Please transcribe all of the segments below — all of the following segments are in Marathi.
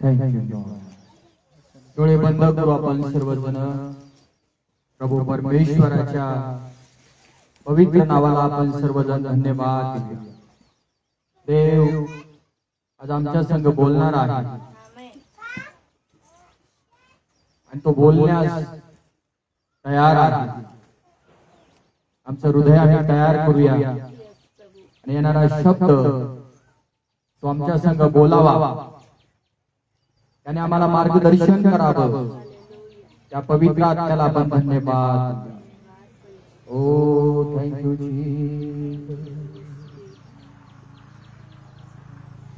थँक्यू. डोळे बंद करू आपण सर्वजण. प्रभू परमेश्वराच्या पवित्र नावाला आपण सर्वजण धन्यवाद देऊ. देव आज आमच्या संग बोलणार आहे आणि तो बोलण्यास तयार आहे. आमचं हृदय आम्ही तयार करूया आणि येणारा शब्द तो आमच्या संग बोलावा, त्याने आम्हाला मार्गदर्शन करावं. त्या पवित्र आत्म्याला आपण धन्यवाद. ओ थँक्यू जीसस.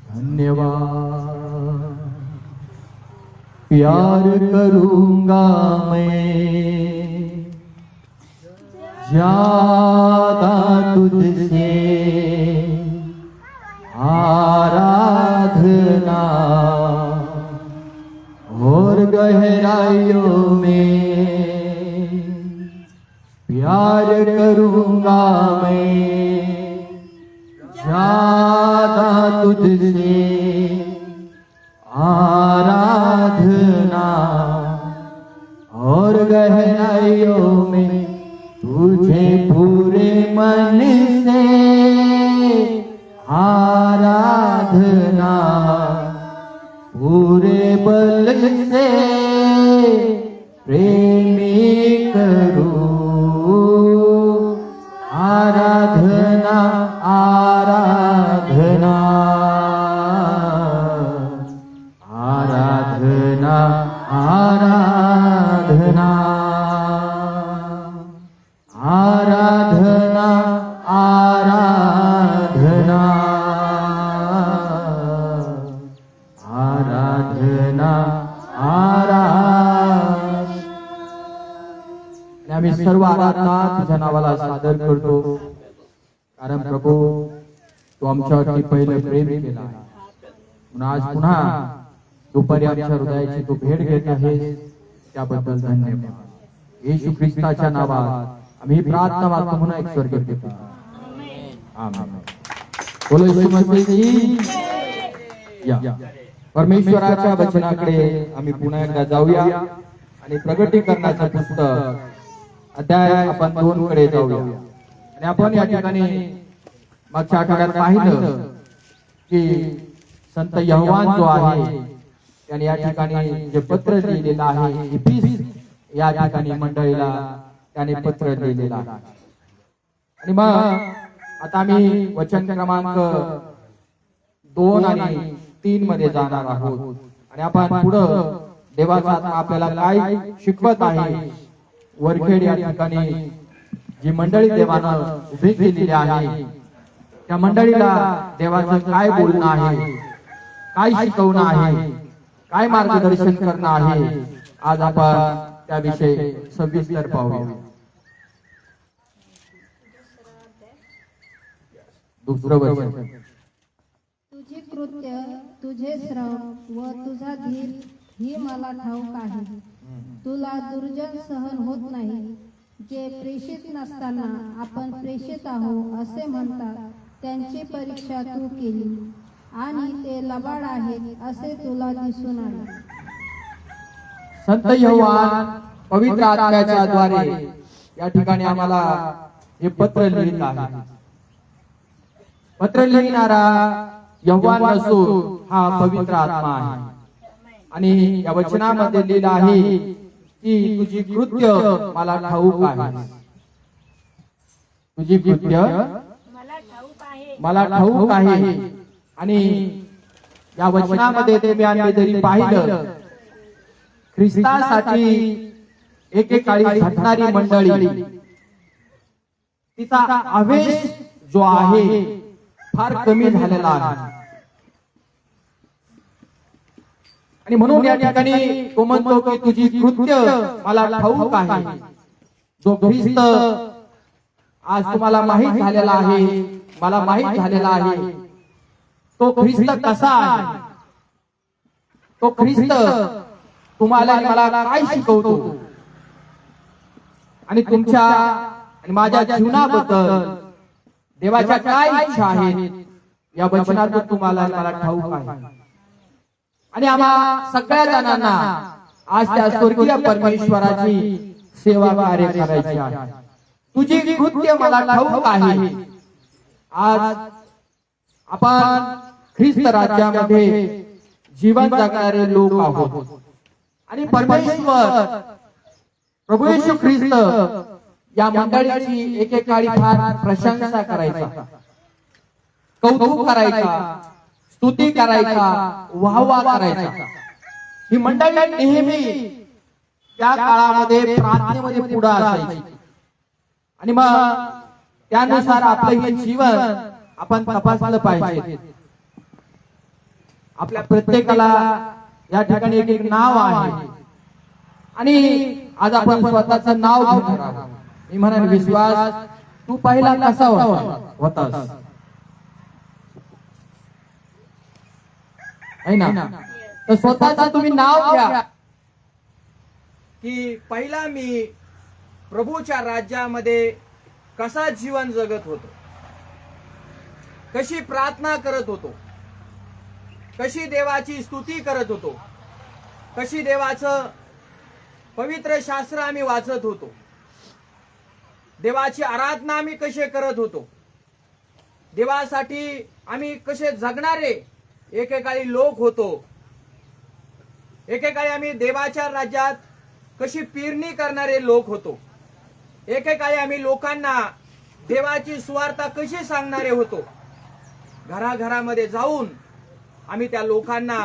धन्यवाद. प्यार करूंगा मैं ज्यादा तुझसे, आराधना और गहराइयों में प्यार करूंगा मैं ज्यादा तुझसे, आराधना और गहराइयों में तुझे पूरे मन से, आराधना पूरे बल से प्रेमी करूं. आराधना आराधना आराधना आराधना आराधना आराधना आराधना आराधना. आम्ही सर्व आराधना तुझ्या नावाला सादर करतो, कारण प्रभू तू आमच्यावरती पहिले प्रेम केला म्हणून आज पुन्हा दुपारी आमच्या हृदयाची तू भेट घेत आहेस, त्याबद्दल धन्यवाद. येशू ख्रिस्ताच्या नावात आम्ही प्रार्थना मागतो म्हणून एक स्वर्गीय पिता. आमेन. बोलो येशू मसीह. या परमेश्वराच्या वचनाकडे आम्ही पुन्हा एकदा जाऊया आणि प्रगटीकरणाचं पुस्तक अध्याय आपण 2 कडे जाऊया. आणि आपण या ठिकाणी मागच्या आठवड्यात पाहिलं की संत यहोवान जो आहे त्याने या ठिकाणी जे पत्र लिहिलेलं आहे, इफिस या ठिकाणी मंडळीला त्याने पत्र लिहिलेलं आहे. आणि मग आता आम्ही वचन क्रमांक 2 आणि 3 मध्ये जाणार आहोत. आणि आपण पुढं देवाचा आत्मा आपल्याला काय शिकवत आहे. वरखेड या ठिकाणी जी मंडळी देवानं उभी केलेली आहे, त्या मंडळीला देवाचं काय बोलणं आहे, काय शिकवणं आहे, काय मार्गदर्शन करणं आहे, आज आपण त्याविषयी सविस्तर पाहूया. दुसरं वचन. तुझे कृत्य, तुझे श्रम व तुझा धीर ही मला ठाऊक आहे. तुला दुर्जन सहन होत नाही. जे प्रेषित नसताना आपण प्रेषित आहोत असे म्हणतात, त्यांची परीक्षा तू केली आणि ते लबाड आहेत असे तुला दिसून आले. संत यहोवान पवित्र आत्म्याच्या द्वारे या ठिकाणी आम्हाला हे पत्र लिहित आहे. पत्र लिहिणारा यहोवान नसून हा पवित्र आत्मा आहे. आणि या वचनामध्ये लिहिलं आहे की तुझी कृत्य मला ठाऊक आहे. तुझी कृत्य मला ठाऊक आहे. आणि या वचनामध्ये तुम्ही आम्ही जरी पाहिलं, ख्रिस्तासाठी एकेकाळी झटणारी मंडळी, तिचा आवेश जो आहे फार कमी झालेला आहे. आणि म्हणून या ठिकाणी तो म्हणतो की तुझी कृत्य मला ठाऊक आहे. जो ख्रिस्त आज तुम्हाला माहित झालेला आहे, मला माहित झालेला आहे, तो ख्रिस्त कसा आहे, तो ख्रिस्त तुम्हाला मला काय शिकवतो आणि तुमच्या आणि माझ्या जीवनाबद्दल देवाच्या काय इच्छा आहेत या वचनातून तुम्हाला मला ठाऊक आहे. आणि आम्हा सगळ्या जणांना आज त्या स्वर्गीय परमेश्वराची सेवा कार्य करायची आहे. तुझी कृत्य मला ठाऊक आहे. आज आपण ख्रिस्त राज्यामध्ये जीवन जगणारे लोक आहोत आणि परमेश्वर प्रभू येशू ख्रिस्त या मंडळीची एकेकाळी फार प्रशंसा करायचा, कौतुक करायचा, स्तुती करायचा, वाहवा करायचा. ही मंडळी नेहमी त्या काळामध्ये प्रार्थनेमध्ये पुढे असायची आणि मग त्यानुसार आपलं हे जीवन आपण तपासलं पाहिजे. आपल्या प्रत्येकाला या ठिकाणी एक एक नाव आहे आणि आज आपण स्वतःचं नाव घेणार आहोत. मी म्हणाल, विश्वास तू पहिला कसा होतास है ना? तर स्वतःचं तुम्ही नाव घ्या की पहिला मी प्रभूच्या राज्यामध्ये कसा जीवन जगत होतो, कशी प्रार्थना करत होतो, कशी देवाची स्तुती करत होतो, कशी देवाचं पवित्र शास्त्र आम्ही वाचत होतो, देवाची आराधना आम्ही कसे करत होतो, देवासाठी आम्ही कसे जगणारे एकेकाळी लोक होतो, एकेकाळी आम्ही देवाच्या राज्यात कशी पेरणी करणारे लोक होतो, एकेकाळी आम्ही लोकांना देवाची सुवार्ता कशी सांगणारे होतो. घराघरामध्ये जाऊन आम्ही त्या लोकांना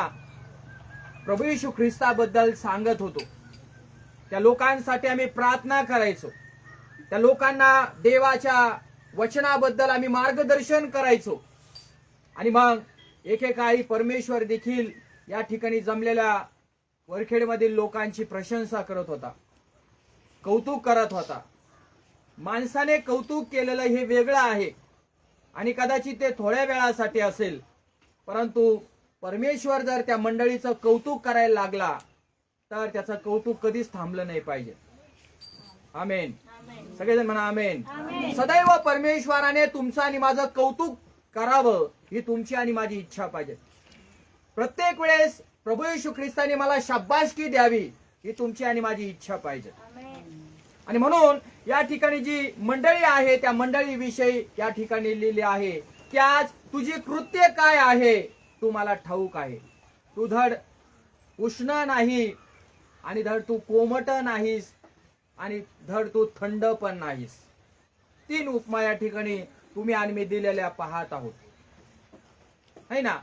प्रभू येशू ख्रिस्ताबद्दल सांगत होतो. त्या लोकांसाठी आम्ही प्रार्थना करायचो, त्या लोकांना देवाच्या वचनाबद्दल आम्ही मार्गदर्शन करायचो. आणि मग एकेकाळी परमेश्वर देखील या ठिकाणी जमलेल्या वरखेडमधील लोकांची प्रशंसा करत होता, कौतुक करत होता. माणसाने कौतुक केलेलं हे वेगळं आहे आणि कदाचित ते थोड्या वेळासाठी असेल, परंतु परमेश्वर जर त्या मंडळीचं कौतुक करायला लागला तर त्याचं कौतुक कधीच थांबलं नाही पाहिजे. आमेन. सगळेजण म्हणा आमेन. सदैव परमेश्वराने तुमचं आणि माझं कौतुक करावं ही तुमची आणि माझी इच्छा पाहिजे. प्रत्येक वेळेस प्रभू येशू ख्रिस्ताने मला शाबासकी द्यावी ही तुमची आणि माझी इच्छा पाहिजे. आणि म्हणून या ठिकाणी जी मंडळी आहे त्या मंडळी विषयी या ठिकाणी लिहिले आहे की आज तुझी कृत्य काय आहे तू मला ठाऊक आहे. तू धड उष्ण नाही आणि धड तू कोमट नाहीस आणि धड तू थंड पण नाहीस. 3 उपमा या ठिकाणी तुम्ही आणि मी दिलेल्या पाहत आहोत है ना.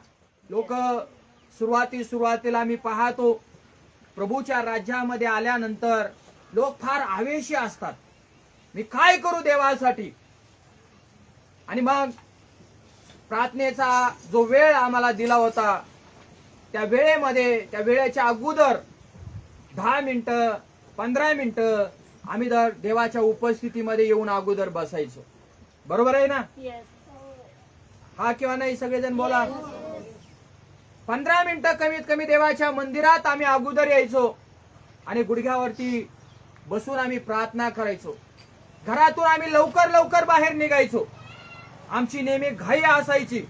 लोक सुरुवातीला आम्ही पाहतो प्रभूच्या राज्यामध्ये आल्यानंतर लोक फार आवेशी असतात, मी काय करू देवासाठी. आणि मग प्रार्थनेचा जो वेळ आम्हाला दिला होता त्या वेळेमध्ये, त्या वेळेच्या अगोदर 10 मिनिटं 15 मिनिटं आम्ही जर देवाच्या उपस्थितीमध्ये येऊन अगोदर बसायचो. बरोबर आहे ना? हा किंवा नाही सगळेजण बोला. 15 मिनिटं कमीत कमी देवाच्या मंदिरात आम्ही अगोदर यायचो आणि गुडघ्यावरती बसून आम्ही प्रार्थना करायचो. घरातून आम्ही लवकर लवकर बाहेर निघायचो, आमची नेहमी घाई असायची.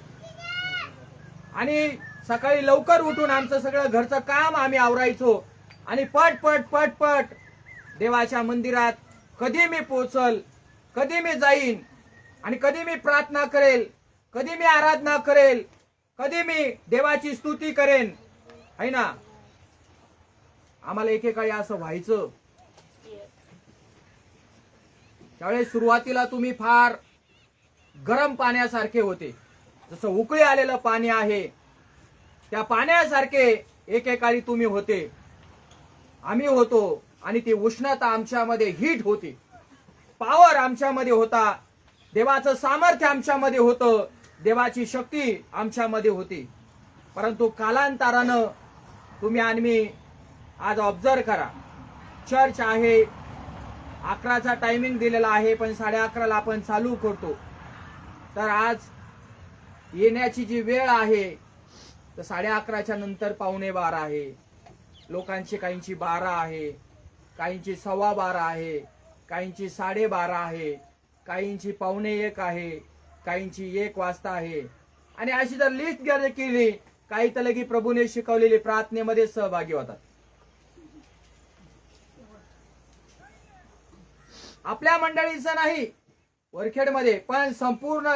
आणि सकाळी लवकर उठून आमचं सगळं घरचं काम आम्ही आवरायचो आणि पट पट पट पट देवाच्या मंदिरात कधी मी पोहोचल, कधी मी जाईन आणि कधी मी प्रार्थना करेल, कधी मी आराधना करेल, कधी मी देवाची स्तुती करेन है ना. आम्हाला एकेकाळी असं व्हायचं. त्यावेळेस सुरुवातीला तुम्ही फार गरम पाण्यासारखे होते, जसं उकळी आलेलं पाणी आहे त्या पाण्यासारखे एकेकाळी तुम्ही होते, आम्ही होतो. आणि ती उष्णता आमच्यामध्ये हीट होती, पॉवर आमच्यामध्ये होता, देवाचं सामर्थ्य आमच्यामध्ये होतं, देवाची शक्ती आमच्यामध्ये होती. परंतु कालांतरानं तुम्ही आणि मी आज ऑब्झर्व करा, चर्च आहे 11चा टायमिंग दिलेला आहे पण 11:30ला आपण चालू करतो. तर आज येण्याची जी वेळ आहे तर 11:30च्या नंतर 11:45 आहे. लोकांची काहींची 12 आहे, काहींची 12:15 आहे, काहींची 12:30 आहे, काहींची 12:45 आहे, काहींची 1 वाजता आहे. आणि अशी जर लिस्ट जर केली, काही तर लगी प्रभूने शिकवलेली प्रार्थनेमध्ये सहभागी होतात. आपल्या मंडळीचं नाही वरखेडमध्ये, पण संपूर्ण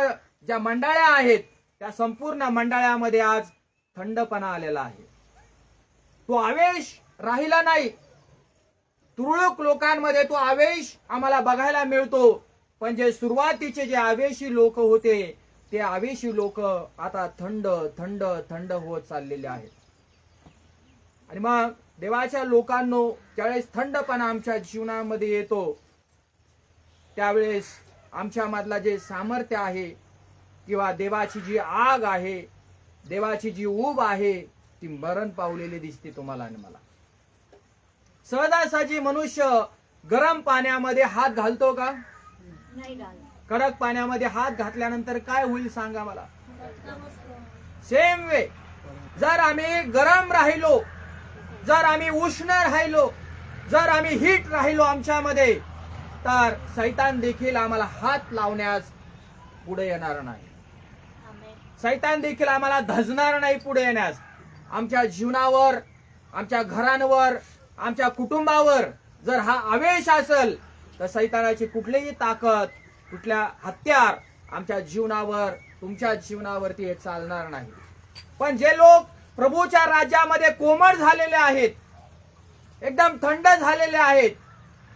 ज्या मंडळ्या आहेत त्या संपूर्ण मंडळामध्ये आज थंडपणा आलेला आहे. तो आवेश राहिला नाही. तुरळक लोकांमध्ये तो आवेश आम्हाला बघायला मिळतो, पण जे सुरुवातीचे जे आवेशी लोक होते ते आवेशी लोक आता थंड थंड थंड होत चाललेले आहेत. आणि मग देवाच्या लोकांनो, ज्यावेळेस थंडपणा आमच्या जीवनामध्ये येतो त्यावेळेस आमच्या मधला जे सामर्थ्य आहे किंवा देवाची जी आग आहे, देवाची जी ऊब आहे ती मरण पावलेली दिसते तुम्हाला आणि मला. सहजासहजी मनुष्य गरम पाण्यामध्ये हात घालतो का? नाही घालत. कडक पाण्यामध्ये हात घातल्यानंतर काय होईल सांगा मला? सेम वे जर आम्ही गरम राहिलो, जर आम्ही उष्ण राहिलो, जर आम्ही हीट राहिलो आमच्यामध्ये, तर सैतान देखील आम्हाला हात लावण्यास पुढे येणार नाही. सैतान देखील आम्हाला धजणार नाही पुढे येण्यास. आमच्या जीवनावर, आमच्या घरांवर, आमच्या कुटुंबावर जर हा आवेश असेल तर सैतानाची कुठलीही ताकद, कुठल्या हत्यार आमच्या जीवनावर, तुमच्या जीवनावरती हे चालणार नाही. पण जे लोक प्रभूच्या राज्यामध्ये कोमट झालेले आहेत, एकदम थंड झालेले आहेत,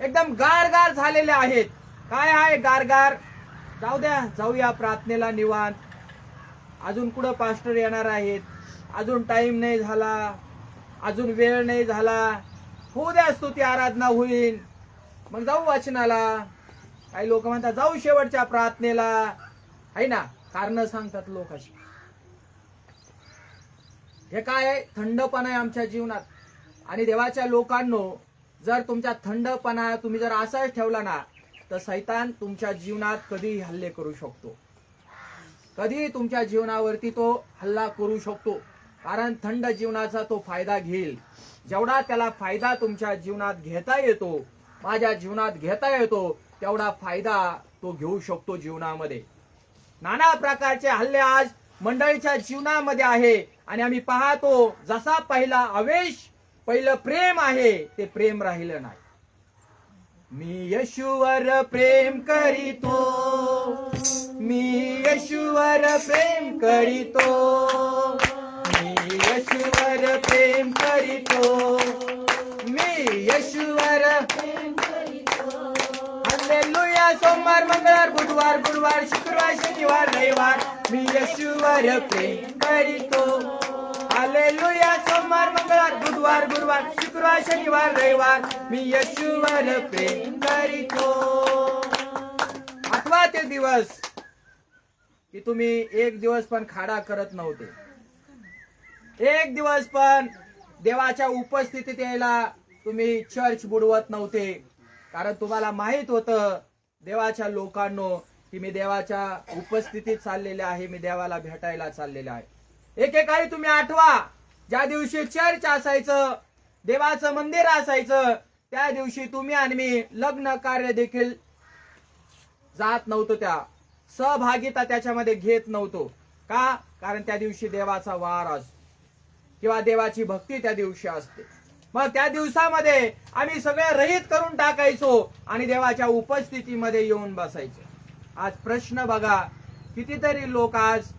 एकदम गारगार झालेले आहेत. काय आहे गारगार? जाऊ द्या, जाऊया प्रार्थनेला निवांत. अजून कुठं पास्टर येणार आहेत, अजून टाइम नाही झाला, अजून वेळ नाही झाला, होऊ द्या स्तुती आराधना होईल, मग जाऊ वाचनाला. काही लोक म्हणतात जाऊ शेवटच्या प्रार्थनेला, आहे ना, कारण सांगतात लोक अशी. हे काय आहे? थंडपणा आहे आमच्या जीवनात. आणि देवाच्या लोकांनो, जर तुमचा थंडपणा तुम्ही जर असाच ठेवला ना, तर सैतान तुमच्या जीवनात कधीही हल्ले करू शकतो, कधीही तुमच्या जीवनावरती तो हल्ला करू शकतो. कारण थंड जीवनाचा तो फायदा घेईल. जेवढा त्याला फायदा तुमच्या जीवनात घेता येतो, माझ्या जीवनात घेता येतो, तेवढा फायदा तो घेऊ शकतो जीवनामध्ये. नाना प्रकारचे हल्ले आज मंडळीच्या जीवनामध्ये आहे. आणि आम्ही पाहतो जसा पहिला आवेश, पहिलं प्रेम आहे ते प्रेम राहिलं नाही. मी येशूवर प्रेम करीतो, मी येशूवर प्रेम करीतो, मी येशूवर प्रेम करीतो, मी येशूवर प्रेम करीतो. हालेलुया. सोमवार, मंगळवार, बुधवार, गुरुवार, शुक्रवार, शनिवार, रविवार मी येशूवर प्रेम करीतो. हालेलुया. सोमवार, मंगळवार, बुधवार, गुरुवार, शुक्रवार, शनिवार, रविवार मी येशूवर प्रेम करीतो. आठवा ते दिवस की तुम्ही एक दिवस पण खाडा करत नव्हते, एक दिवस पण देवाच्या उपस्थितीत यायला तुम्ही चर्च बुडवत नव्हते. कारण तुम्हाला माहित होतं देवाच्या लोकांनो की मी देवाच्या उपस्थितीत चाललेले आहे, मी देवाला भेटायला चाललेले आहे. एकेकाळी तुम्ही आठवा, ज्या दिवशी चर्च असायचं, देवाचं मंदिर असायचं, त्या दिवशी तुम्ही आणि मी लग्न कार्य देखील जात नव्हतो, त्या सहभागिता त्याच्यामध्ये घेत नव्हतो. का? कारण त्या दिवशी देवाचा वार असतो किंवा देवाची भक्ती त्या दिवशी असते. मग त्या दिवसामध्ये आम्ही सगळे रहित करून टाकायचो आणि देवाच्या उपस्थितीमध्ये येऊन बसायचो. आज प्रश्न बघा, कितीतरी लोक आज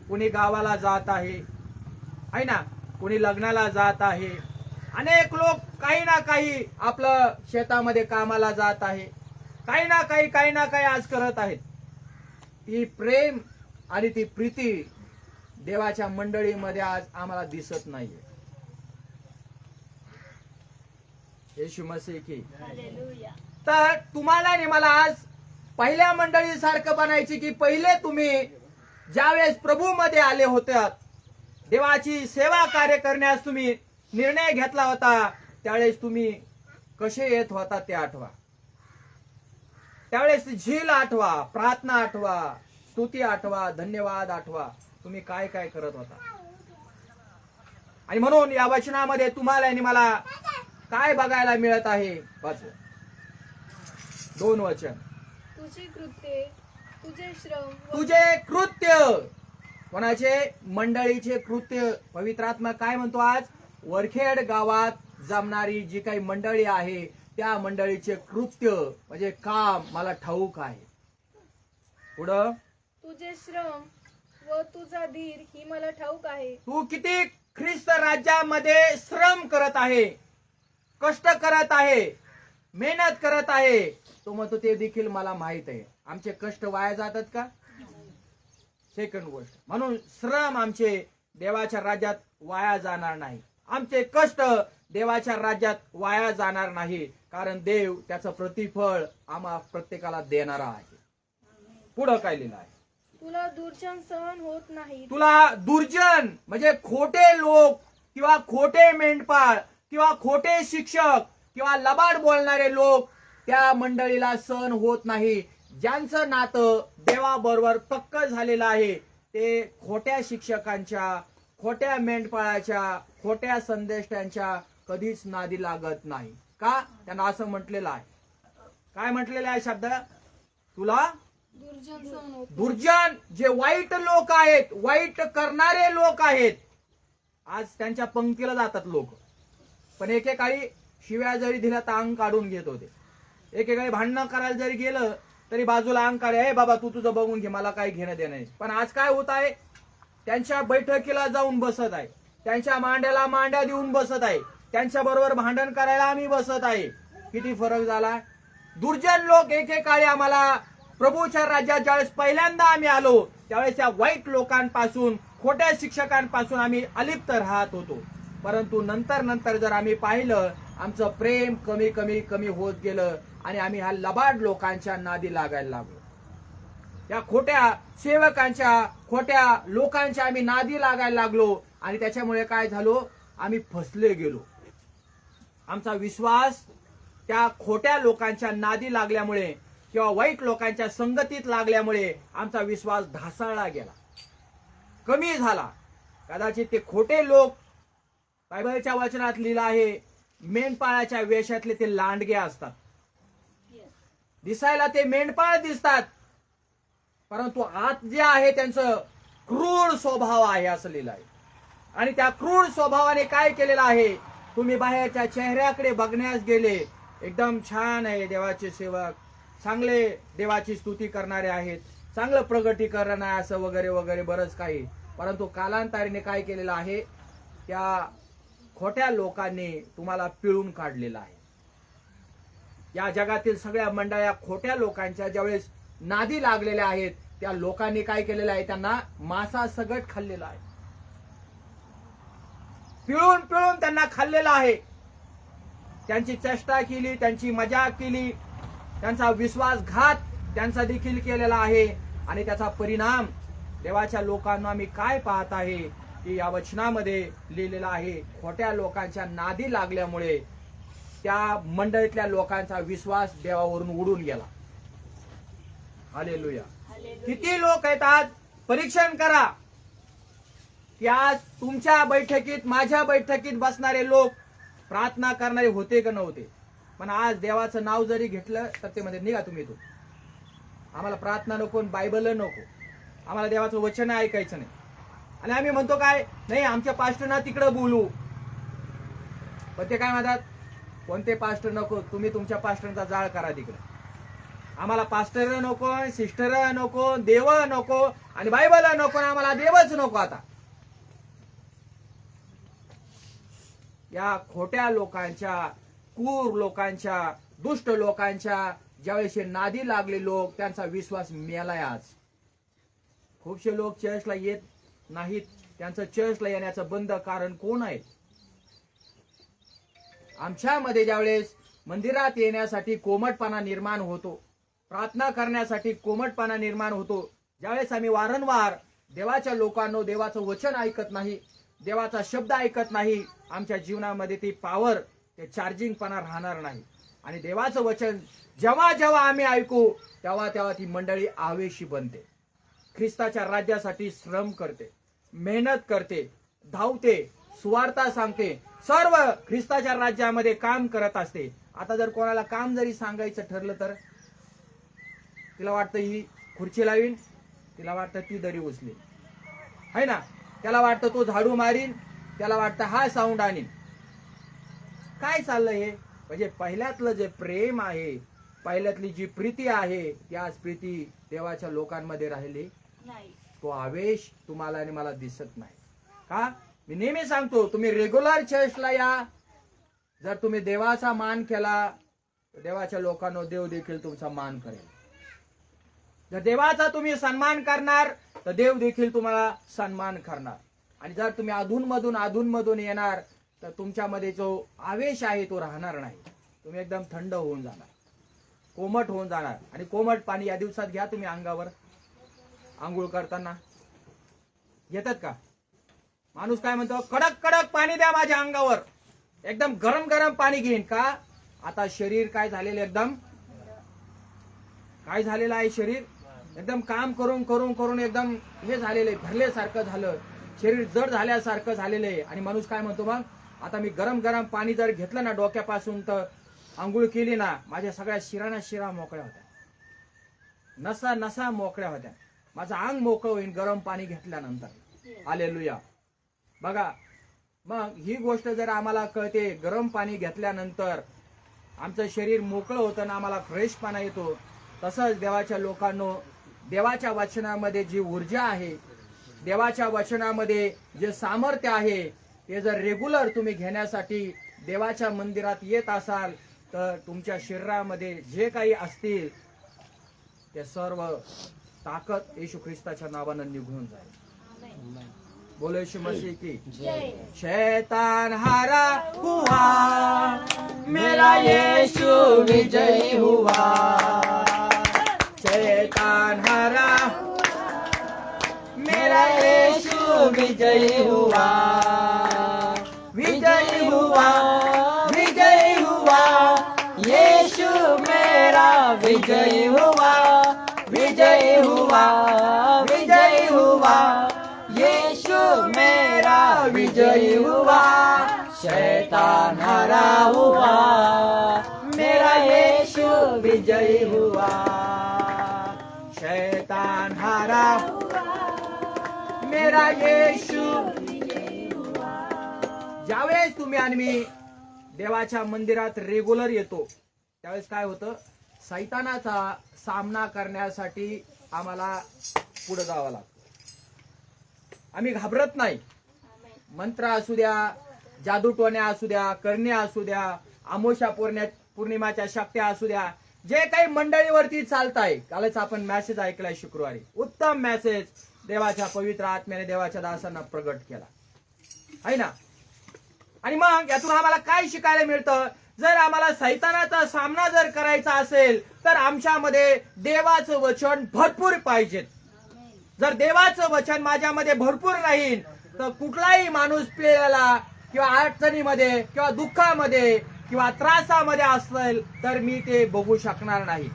कुणी गावाला जात आहे ना, कुणी लग्नाला जात आहे, अनेक लोक काही ना काही आपलं शेतामध्ये कामाला जात आहे, काही ना काही आज करत आहेत. ती प्रेम आणि ती प्रीती देवाच्या मंडळीमध्ये आज आम्हाला दिसत नाहीये. येशू मसीह की. तर तुम्हाला आणि मला आज पहिल्या मंडळी सारखं बनायची की पहिले तुम्ही ज्यावेळेस प्रभू मध्ये आले होते, देवाची सेवा कार्य करण्यास तुम्ही निर्णय घेतला होता, त्यावेळेस तुम्ही कसे येत होता ते आठवा. त्यावेळेस झील आठवा, प्रार्थना आठवा, स्तुती आठवा, धन्यवाद आठवा, तुम्ही काय काय करत होता. आणि म्हणून या वचनामध्ये तुम्हाला आणि मला काय बघायला मिळत आहे? वाचू 2 वचन. तुझे कृत्ये, तुझे श्रम तुझे कृत्य, कोणाचे? मंडळीचे कृत्य. पवित्र आत्मा काय म्हणतो आज? वरखेड गावात जमणारी जी काही मंडळी आहे त्या मंडळीचे कृत्य म्हणजे काम मला ठाऊक आहे. पुढं, तुझे श्रम व तुझा धीर ही मला ठाऊक आहे. तू किती ख्रिस्त राज्यामध्ये श्रम करत आहे, कष्ट करत आहे, मेहनत करत आहे. तो म्हणतो ते देखील मला माहित आहे. आमचे कष्ट वाया जातात का? सेकंड गोष्ट, म्हणून श्रम आमचे देवाच्या राज्यात वाया जाणार नाही. आमचे कष्ट देवाच्या राज्यात वाया जाणार नाही, कारण देव त्याचं प्रतिफळ आम्हा प्रत्येकाला देणारा आहे. पुढं काय लिहिलं आहे? तुला दुर्जन सहन होत नाही. तुला दुर्जन म्हणजे खोटे लोक किंवा खोटे मेंढपाळ किंवा खोटे शिक्षक किंवा लबाड बोलणारे लोक त्या मंडळीला सहन होत नाही. ज्यांचं नातं देवाबरोबर पक्क झालेलं आहे ते खोट्या शिक्षकांच्या, खोट्या मेंढपाळाच्या, खोट्या संदेष्टांच्या कधीच नादी लागत नाही. का? त्यांना असं म्हटलेलं आहे. काय म्हटलेलं आहे शब्द? तुला दुर्जन सहन होत. दुर्जन जे वाईट लोक आहेत, वाईट करणारे लोक आहेत, आज त्यांच्या पंक्तीला जातात लोक. पण एकेकाळी शिव्या जरी दिल्या तर अंग काढून घेत होते. एकेकाळी भांडणं करायला जरी गेलं तरी बाजूला अंग काढे, हे बाबा तू तुझं बघून घे, मला काही घेणं देणं नाही. पण आज काय होत आहे? त्यांच्या बैठकीला जाऊन बसत आहे, त्यांच्या मांड्याला मांड्या देऊन बसत आहे, त्यांच्या बरोबर भांडण करायला आम्ही बसत आहे. किती फरक झाला? दुर्जन लोक एकेकाळी आम्हाला प्रभूच्या राज्यात ज्यावेळेस पहिल्यांदा आम्ही आलो त्यावेळेस त्या वाईट लोकांपासून, खोट्या शिक्षकांपासून आम्ही अलिप्त राहत होतो. परंतु नंतर नंतर जर आम्ही पाहिलं आमचं प्रेम कमी कमी कमी होत गेलं आणि आम्ही ह्या लबाड लोकांच्या नादी लागायला लागलो. या खोट्या सेवकांच्या, खोट्या लोकांच्या आम्ही नादी लागायला लागलो आणि त्याच्यामुळे काय झालो? आम्ही फसले गेलो. आमचा विश्वास त्या खोट्या लोकांच्या नादी लागल्यामुळे किंवा वाईट लोकांच्या संगतीत लागल्यामुळे आमचा विश्वास ढासळला गेला, कमी झाला. कदाचित ते खोटे लोक, बायबलच्या वचनात लिहिलं आहे, मेंढपाळाच्या वेशातले ते लांडगे असतात. दिसायला ते मेंढपाळ दिसतात, परंतु आत जे आहे त्यांचं क्रूर स्वभाव आहे असं लिहिलं आहे. आणि त्या क्रूर स्वभावाने काय केलेलं आहे? तुम्ही बाहेरच्या चेहऱ्याकडे बघण्यास गेले, एकदम छान आहे देवाचे सेवक, चांगले देवाची स्तुती करणारे आहेत, चांगलं प्रगटीकरण आहे असं वगैरे वगैरे बरंच काही. परंतु कालांतराने काय केलेलं आहे? त्या खोट्या लोकांनी तुम्हाला पिळून काढलेलं आहे. या जगातील सगळ्या मंडळ्या खोट्या लोकांच्या ज्यावेळेस नादी लागलेल्या आहेत त्या लोकांनी काय केलेलं आहे? त्यांना मासा सगट खाल्लेला आहे, पिळून पिळून त्यांना खाल्लेला आहे. त्यांची चेष्टा केली, त्यांची मजाक केली, त्यांचा विश्वासघात त्यांचा देखील केलेला आहे. आणि त्याचा परिणाम देवाच्या लोकांना आम्ही काय पाहत आहे की या वचनामध्ये लिहिलेलं आहे, खोट्या लोकांच्या नादी लागल्यामुळे त्या मंडळीतल्या लोकांचा विश्वास देवावरून उडून गेला. हालेलुया. किती लोक आहेत आज? परीक्षण करा की आज तुमच्या बैठकीत, माझ्या बैठकीत बसणारे लोक प्रार्थना करणारे होते का नव्हते? पण आज देवाचं नाव जरी घेतलं तर ते मध्ये निघा तुम्ही इथून, आम्हाला प्रार्थना नको, बायबल नको, आम्हाला देवाचं वचन ऐकायचं नाही. आणि आम्ही म्हणतो काय? नाही आमच्या पास्टरना तिकडे बोलू. पण ते काय म्हणतात? कोणते पास्टर नको, तुम्ही तुमच्या पास्टरचा जाळ करा तिकडे. आम्हाला पास्टर नको, सिस्टर नको, देव नको आणि बायबल नको, आम्हाला देवच नको. आता या खोट्या लोकांच्या, क्रूर लोकांच्या, दुष्ट लोकांच्या ज्यावेळेस नादी लागले लोक, त्यांचा विश्वास मेलाय. आज खूपशे लोक चर्चला येत नाहीत. त्यांचं चर्चला येण्याचं बंद कारण कोण आहे? आमच्यामध्ये ज्यावेळेस मंदिरात येण्यासाठी कोमटपणा निर्माण होतो, प्रार्थना करण्यासाठी कोमटपणा निर्माण होतो, ज्यावेळेस आम्ही वारंवार देवाच्या लोकांनो देवाचं वचन ऐकत नाही, देवाचा शब्द ऐकत नाही, आमच्या जीवनामध्ये ती पॉवर, ते चार्जिंगपणा राहणार नाही. आणि देवाचं वचन जेव्हा जेव्हा आम्ही ऐकू तेव्हा तेव्हा ती मंडळी आवेशी बनते, ख्रिस्ताच्या राज्यासाठी श्रम करते, मेहनत करते, धावते, सुवार्ता सांगते, सर्व ख्रिस्ताच्या राज्यामध्ये काम करत असते. आता जर कोणाला काम जरी सांगायचं ठरलं तर तिला वाटतं ही खुर्ची लावीन, तिला वाटतं ती दरी उचली. है ना. त्याला वाटतं तो झाडू मारीन, त्याला वाटतं हा साऊंड आणीन. काय चाललंय हे? म्हणजे पहिल्यातलं जे प्रेम आहे, पहिल्यातली जी प्रीती आहे, त्याच प्रीती देवाच्या लोकांमध्ये राहिली नाही. तो आवेश तुम्हाला आणि मला दिसत नाही. का? मी नेहमी सांगतो, तुम्ही रेग्युलर चर्चला या. जर तुम्ही देवाचा मान केला तर देवाच्या लोकांना देव देखील तुमचा मान करेल. जर देवाचा तुम्ही सन्मान करणार तर देव देखील तुम्हाला सन्मान करणार. आणि जर तुम्ही अधूनमधून येणार तर तुमच्यामध्ये जो आवेश आहे तो राहणार नाही. तुम्ही एकदम थंड होऊन जाणार, कोमट होऊन जाणार. आणि कोमट पाणी या दिवसात घ्या तुम्ही अंगावर आंघोळ करताना. घेतात का? माणूस काय म्हणतो, कडक कडक पाणी द्या माझ्या अंगावर, एकदम गरम गरम पाणी घेईन. का? आता शरीर काय झालेलं, एकदम काय झालेलं आहे, शरीर एकदम काम करून करून करून एकदम हे झालेलं आहे, भरल्यासारखं झालं, शरीर जड झाल्यासारखं झालेलं आहे. आणि माणूस काय म्हणतो, मग आता मी गरम गरम पाणी जर घेतलं ना डोक्यापासून, तर आंघोळ केली ना, माझ्या सगळ्या शिरा मोकळ्या होत्या, नसा नसा मोकळ्या होत्या, माझं अंग मोकळं होईल गरम पाणी घेतल्यानंतर. हालेलुया. बघा, मग ही गोष्ट जर आम्हाला कळते, गरम पाणी घेतल्यानंतर आमचं शरीर मोकळं होतं ना, आम्हाला फ्रेशपणा येतो. तसंच देवाच्या लोकांनो, देवाच्या वचनामध्ये जी ऊर्जा आहे, देवाच्या वचनामध्ये जे सामर्थ्य आहे, ते जर रेग्युलर तुम्ही घेण्यासाठी देवाच्या मंदिरात येत असाल तर तुमच्या शरीरामध्ये जे काही असतील ते सर्व ताकद येशू ख्रिस्ताच्या नावानं निघून जाईल. बोलो यीशु मसीह की. शैतान हारा हुआ, मेरा यीशु विजयी हुआ. शैतान हारा, मेरा यीशु विजयी हुआ. विजयी हुआ, विजयी हुआ, यीशु मेरा विजयी हुआ. विजयी हुआ, विजयी हुआ, यीशु मेरा विजयी हुआ. शैतान हारा हुआ, मेरा यीशु विजयी हुआ. शैतान हारा हुआ, मेरा यीशु. ज्यावेळेस तुम्ही आणि मी देवाच्या मंदिरात रेग्युलर येतो त्यावेळेस काय होतं, सैतानाचा सामना करण्यासाठी आम्हाला पुढे जावं लागतं. आम्ही घाबरत नाही. मंत्र असू द्या, जादूटोण्या असू द्या, करण्या असू द्या, आमोशा पौर्णिमाच्या शक्त्या असू द्या, जे काही मंडळीवरती चालताय. कालच आपण मेसेज ऐकलाय शुक्रवारी, उत्तम मेसेज देवाच्या पवित्र आत्म्याने देवाच्या दासांना प्रगट केला आहे ना. आणि मग यातून आम्हाला काय शिकायला मिळतं, जर आम्हाला सैतानाचा सामना जर करायचा असेल तर आमच्यामध्ये देवाचं वचन भरपूर पाहिजे. जर देवाचं वचन माझ्यामध्ये भरपूर राहील तर कुठलाही माणूस पिळलेला किंवा अडचणीमध्ये किंवा दुःखामध्ये किंवा त्रासामध्ये असेल तर मी ते बघू शकणार नाही.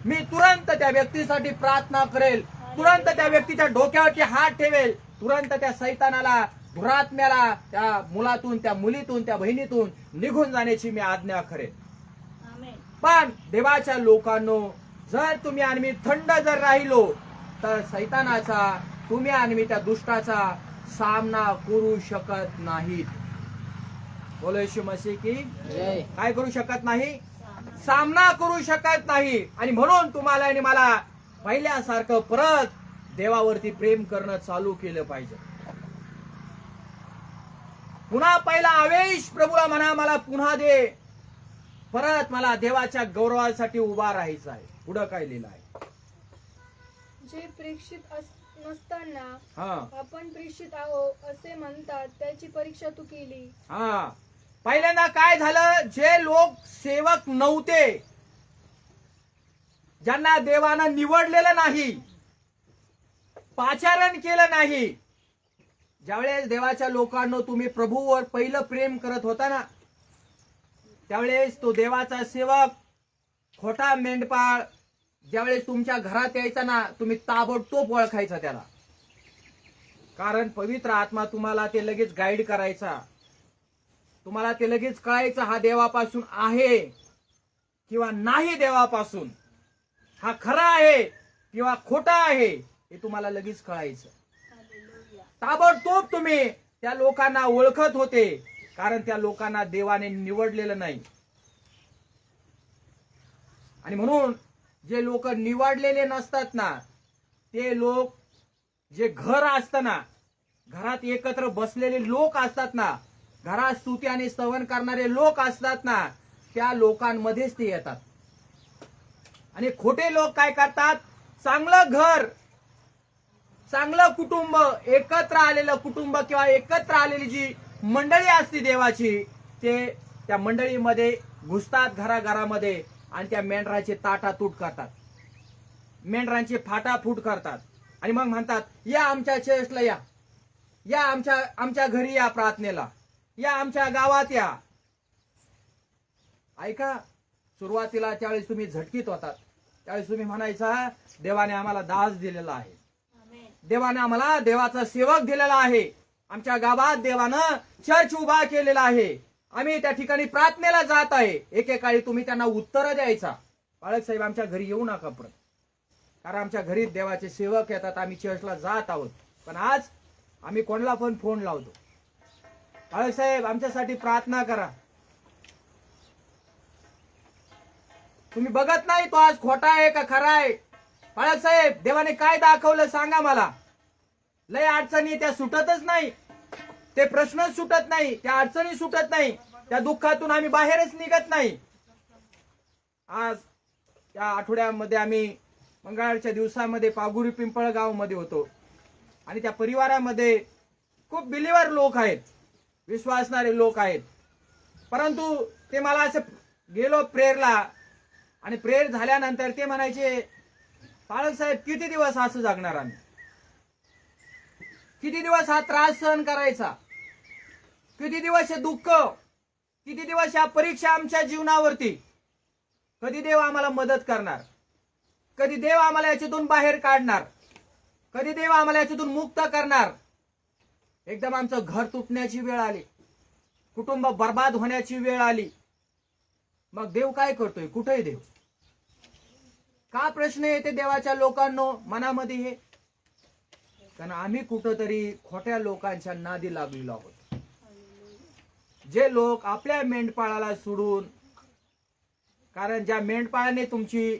मी तुरंत त्या व्यक्तीसाठी प्रार्थना करेल, तुरंत त्या व्यक्तीच्या डोक्यावरती हात ठेवेल, तुरंत त्या सैतानाला, दुरात्म्याला त्या मुलातून, त्या मुलीतून, त्या बहिणीतून निघून जाण्याची मी आज्ञा करेल. पण देवाच्या लोकांनो, जर तुम्ही आणि मी थंड जर राहिलो तर सैतानाचा, तुम्ही आणि मी त्या दुष्टाचा सामना करू शकत नाहीत. बोलो यीशु मसीह की जय. काय करू शकत नाही? सामना करू शकत नाही. आणि म्हणून तुम्हाला आणि मला पहिल्यासारखं परत देवावरती प्रेम करणं चालू केलं पाहिजे. पुन्हा पहिला आवेश प्रभूला म्हणा, मला पुन्हा दे, परत मला देवाच्या गौरवासाठी उभा राहायचं आहे. पुढं काय लिहिलं आहे? जे प्रेक्षित नसताना हा, आपण प्रेक्षित आहो असे म्हणतात, त्याची परीक्षा तू केली. हा. पहिल्यांदा काय झालं, जे लोक सेवक नव्हते, ज्यांना देवानं निवडलेलं नाही, पाचारण केलं नाही, ज्यावेळेस देवाच्या लोकांना तुम्ही प्रभूवर पहिलं प्रेम करत होता ना, त्यावेळेस तो देवाचा सेवक, खोटा मेंढपाळ ज्यावेळेस तुमच्या घरात यायचा ना, तुम्ही ताबडतोब ओळखायचा त्याला. कारण पवित्र आत्मा तुम्हाला ते लगेच गाईड करायचा, तुम्हाला ते लगेच कळायचं हा देवापासून आहे किंवा नाही देवापासून, हा खरा आहे किंवा खोटा आहे, हे तुम्हाला लगेच कळायचं. ताबडतोब तुम्ही त्या लोकांना ओळखत होते, कारण त्या लोकांना देवाने निवडलेलं नाही. आणि म्हणून जे लोक निवडलेले नसतात ना, ते लोक जे घर असतं ना, घरात एकत्र बसलेले लोक असतात ना, घरात स्तुती आणि स्तवन करणारे लोक असतात ना, त्या लोकांमध्येच ते येतात. आणि खोटे लोक काय करतात, चांगलं घर, चांगलं कुटुंब, एकत्र आलेलं कुटुंब किंवा एकत्र आलेली जी मंडळी असते देवाची, ते त्या मंडळीमध्ये घुसतात घराघरामध्ये आणि त्या मेंढराचे ताटातूट करतात, मेंढरांची फाटाफूट करतात आणि मग म्हणतात, या आमच्या चर्चला या, या आमच्या घरी या, प्रार्थनेला या, आमच्या गावात या. ऐका, सुरुवातीला त्यावेळेस तुम्ही झटकीत होतात, त्यावेळेस तुम्ही म्हणायचा, देवाने आम्हाला दास दिलेला आहे, देवाने आम्हाला देवाचा सेवक दिलेला आहे, आमच्या गावात देवानं चर्च उभा केलेला आहे, आम्ही त्या ठिकाणी प्रार्थनेला जात आहे. एकेकाळी तुम्ही त्यांना उत्तर द्यायचा, बाळक साहेब आमच्या घरी येऊ नका परत, कारण आमच्या घरी देवाचे सेवक येतात, आम्ही चर्चला जात आहोत. पण आज आम्ही कोणाला पण फोन लावतो, बाळक साहेब आमच्यासाठी प्रार्थना करा. तुम्ही बघत नाही तो आज खोटा आहे का खरा आहे. बाळक साहेब देवाने काय दाखवलं सांगा मला. लय अडचणी त्या सुटतच नाही, ते प्रश्नच सुटत नाही, त्या अडचणी सुटत नाही, त्या दुःखातून आम्ही बाहेरच निघत नाही. आज त्या आठवड्यामध्ये आम्ही मंगळवारच्या दिवसामध्ये पागुरी पिंपळगाव मध्ये होतो आणि त्या परिवारामध्ये खूप बिलीवर लोक आहेत, विश्वासणारे लोक आहेत. परंतु ते मला असं गेलो प्रेयरला आणि प्रेयर झाल्यानंतर ते म्हणायचे, बाळक साहेब किती दिवस असं जगणार आम्ही, किती दिवस हा त्रास सहन करायचा, किती दिवस हे दुःख, किती दिवस या परीक्षा आमच्या जीवनावरती, कधी देव आम्हाला मदत करणार, कधी देव आम्हाला याच्यातून बाहेर काढणार, कधी देव आम्हाला याच्यातून मुक्त करणार. एकदम आमचं घर तुटण्याची वेळ आली, कुटुंब बर्बाद होण्याची वेळ आली. मग देव काय करतोय, कुठेही देव का प्रश्न येते देवाच्या लोकांनो मनामध्ये हे, कारण आम्ही कुठंतरी खोट्या लोकांच्या नादी लागलेलो आहोत. जे लोक आपल्या मेंढपाळाला सोडून, कारण ज्या मेंढपाळाने तुमची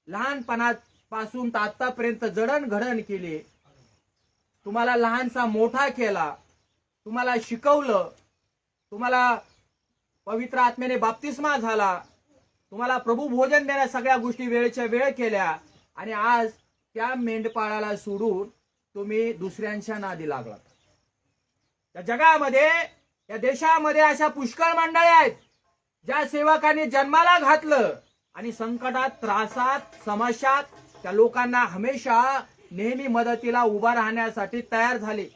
लहानपणापासून तर आतापर्यंत जडणघडण केली, तुम्हाला लहानसा मोठा केला, तुम्हाला शिकवलं, तुम्हाला पवित्र आत्म्याने बाप्तिस्मा झाला, तुम्हाला प्रभू भोजन देण्या सगळ्या गोष्टी वेळच्या वेळ केल्या आणि आज त्या मेंढपाळाला सोडून तुम्ही दुसऱ्यांच्या नादी लागलात. त्या जगामध्ये, या देशामध्ये अशा पुष्कळ मंडळी आहेत ज्या सेवकांनी जन्माला घातलं आणि संकटात, त्रासात, समस्यात त्या लोकांना हमेशा नेहमी मदतीला उभा राहण्यासाठी तयार झाले.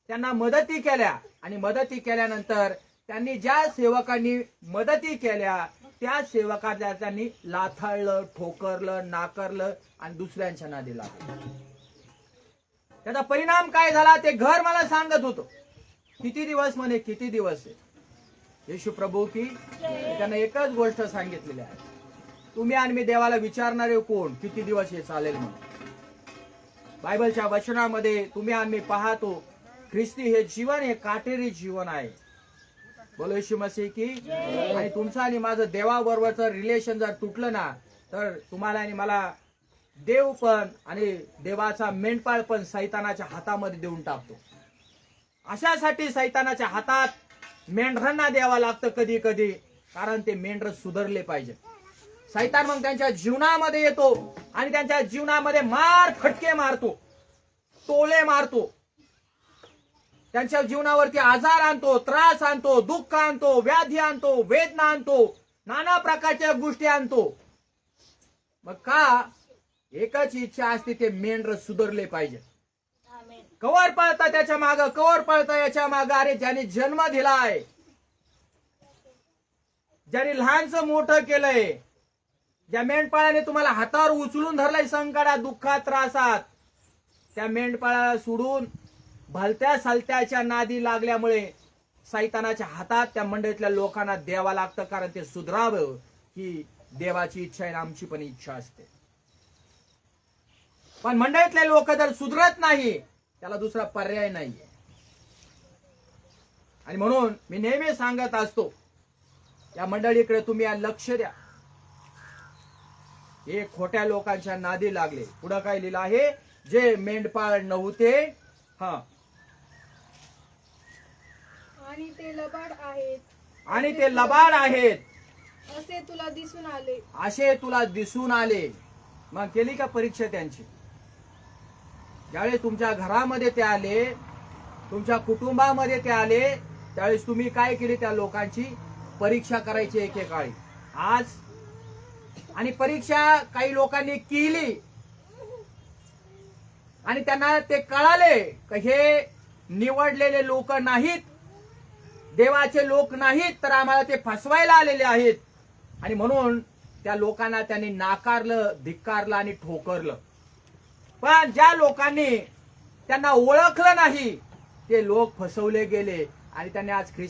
त्यांना मदती केल्या आणि मदती केल्यानंतर त्यांनी ज्या सेवकांनी मदती केल्या त्या सेवकांना त्यांनी लाथाळलं, ठोकरलं, नाकारलं आणि दुसऱ्यांच्या नादी लागलं. त्याचा परिणाम काय झाला ते घर मला सांगत होतो. किती दिवस म्हणे, किती दिवस आहे. येशू प्रभू की त्यांना एकच गोष्ट सांगितलेली आहे, तुम्ही आणि मी देवाला विचारणारे कोण, किती दिवस हे चालेल म्हणून. बायबलच्या वचनामध्ये तुम्ही आणि मी पाहतो, ख्रिस्ती हे जीवन हे काटेरी जीवन आहे. बोलो येशू मसीह की. आणि तुमचं आणि माझं देवाबरोबरचं रिलेशन जर तुटलं ना, तर तुम्हाला आणि मला देव पण आणि देवाचा मेंढपाळ पण सैतानाच्या हातामध्ये देऊन टाकतो. अशासाठी सैतानाच्या हातात मेंढरांना द्यावा लागतं कधी कधी, कारण ते मेंढर सुधारले पाहिजे. सैतान मग त्यांच्या जीवनामध्ये येतो आणि त्यांच्या जीवनामध्ये फटके मारतो, टोले मारतो, त्यांच्या जीवनावरती आजार आणतो, त्रास आणतो, दुःख आणतो, व्याधी आणतो, वेदना आणतो, नाना प्रकारच्या गोष्टी आणतो. मग का एकच इच्छा असते, ते मेंढर सुधारले पाहिजे. कवर पळता त्याच्या माग, कवर पळता याच्या माग. अरे ज्याने जन्म दिलाय, ज्याने लहानचं मोठं केलंय, ज्या मेंढपाळाने तुम्हाला हातावर उचलून धरलाय संकटात, दुःखात, त्रासात, त्या मेंढपाळाला सोडून भलत्या सलत्याच्या नादी लागल्यामुळे सैतानाच्या हातात त्या मंडळीतल्या लोकांना द्यावा लागतं, कारण ते सुधरावं ही देवाची इच्छा आहे, आमची पण इच्छा असते. पण मंडळीतले लोक जर सुधरत नाही, त्याला दुसरा पर्याय नाहीये. आणि म्हणून मी नेहमी सांगत असतो, या मंडळीकडे तुम्ही लक्ष द्या. हे खोट्या लोकांच्या नादी लागले. पुढं काय लिहिलं आहे, जे मेंढपाळ नव्हते आणि ते लबाड आहेत आणि ते लबाड आहेत असे तुला दिसून आले. असे तुला दिसून आले. मग केली का परीक्षा त्यांची? ज्यावेळेस तुमच्या घरामध्ये ते आले, तुमच्या कुटुंबामध्ये ते आले, त्यावेळेस तुम्ही काय केली? त्या लोकांची परीक्षा करायची एकेकाळी. आज आणि परीक्षा काही लोकांनी केली आणि त्यांना ते कळाले की हे निवडलेले लोक नाहीत, देवाचे लोक नाहीत, तर आम्हाला ते फसवायला आलेले आहेत. आणि म्हणून त्या लोकांना त्यांनी नाकारलं, धिक्कारलं आणि ठोकरलं. पण ज्या लोकांनी त्यांना ओळखलं नाही, ते लोक फसवले गेले आणि त्यांनी आज ख्रिस्त